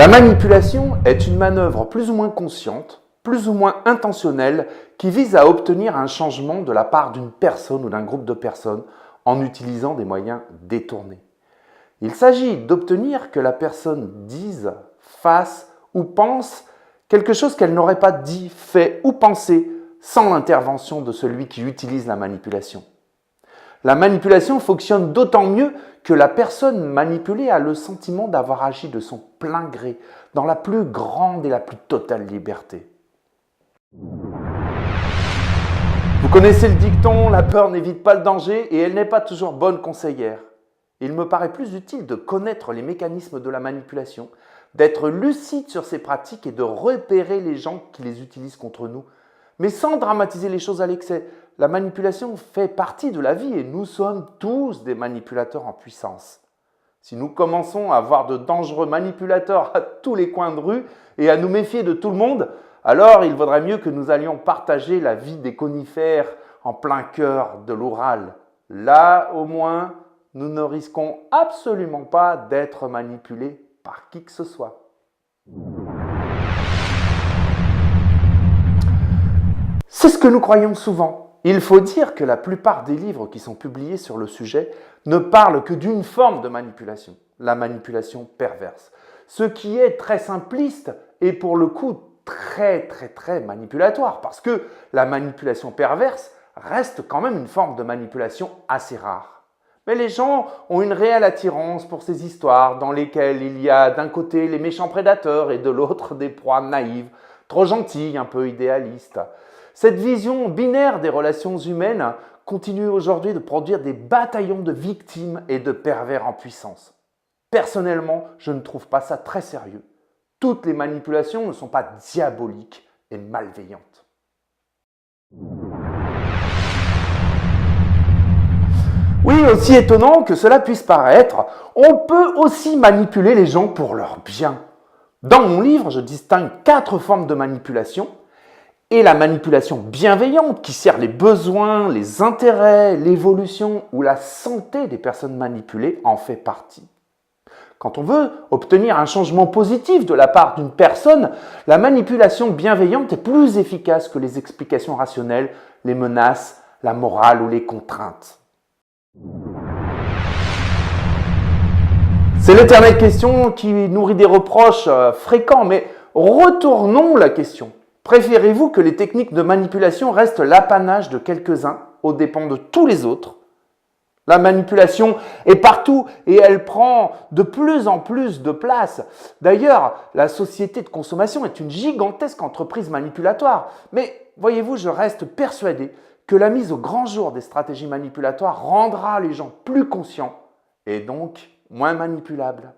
La manipulation est une manœuvre plus ou moins consciente, plus ou moins intentionnelle, qui vise à obtenir un changement de la part d'une personne ou d'un groupe de personnes en utilisant des moyens détournés. Il s'agit d'obtenir que la personne dise, fasse ou pense quelque chose qu'elle n'aurait pas dit, fait ou pensé sans l'intervention de celui qui utilise la manipulation. La manipulation fonctionne d'autant mieux que la personne manipulée a le sentiment d'avoir agi de son plein gré, dans la plus grande et la plus totale liberté. Vous connaissez le dicton « La peur n'évite pas le danger et elle n'est pas toujours bonne conseillère ». Il me paraît plus utile de connaître les mécanismes de la manipulation, d'être lucide sur ces pratiques et de repérer les gens qui les utilisent contre nous, mais sans dramatiser les choses à l'excès. La manipulation fait partie de la vie et nous sommes tous des manipulateurs en puissance. Si nous commençons à voir de dangereux manipulateurs à tous les coins de rue et à nous méfier de tout le monde, alors il vaudrait mieux que nous allions partager la vie des conifères en plein cœur de l'Oural. Là, au moins, nous ne risquons absolument pas d'être manipulés par qui que ce soit. C'est ce que nous croyons souvent. Il faut dire que la plupart des livres qui sont publiés sur le sujet ne parlent que d'une forme de manipulation, la manipulation perverse. Ce qui est très simpliste et pour le coup très manipulatoire parce que la manipulation perverse reste quand même une forme de manipulation assez rare. Mais les gens ont une réelle attirance pour ces histoires dans lesquelles il y a d'un côté les méchants prédateurs et de l'autre des proies naïves, trop gentilles, un peu idéalistes. Cette vision binaire des relations humaines continue aujourd'hui de produire des bataillons de victimes et de pervers en puissance. Personnellement, je ne trouve pas ça très sérieux. Toutes les manipulations ne sont pas diaboliques et malveillantes. Oui, aussi étonnant que cela puisse paraître, on peut aussi manipuler les gens pour leur bien. Dans mon livre, je distingue 4 formes de manipulation. Et la manipulation bienveillante qui sert les besoins, les intérêts, l'évolution ou la santé des personnes manipulées en fait partie. Quand on veut obtenir un changement positif de la part d'une personne, la manipulation bienveillante est plus efficace que les explications rationnelles, les menaces, la morale ou les contraintes. C'est l'éternelle question qui nourrit des reproches fréquents, mais retournons la question. Préférez-vous que les techniques de manipulation restent l'apanage de quelques-uns aux dépens de tous les autres? La manipulation est partout et elle prend de plus en plus de place. D'ailleurs, la société de consommation est une gigantesque entreprise manipulatoire. Mais voyez-vous, je reste persuadé que la mise au grand jour des stratégies manipulatoires rendra les gens plus conscients et donc moins manipulables.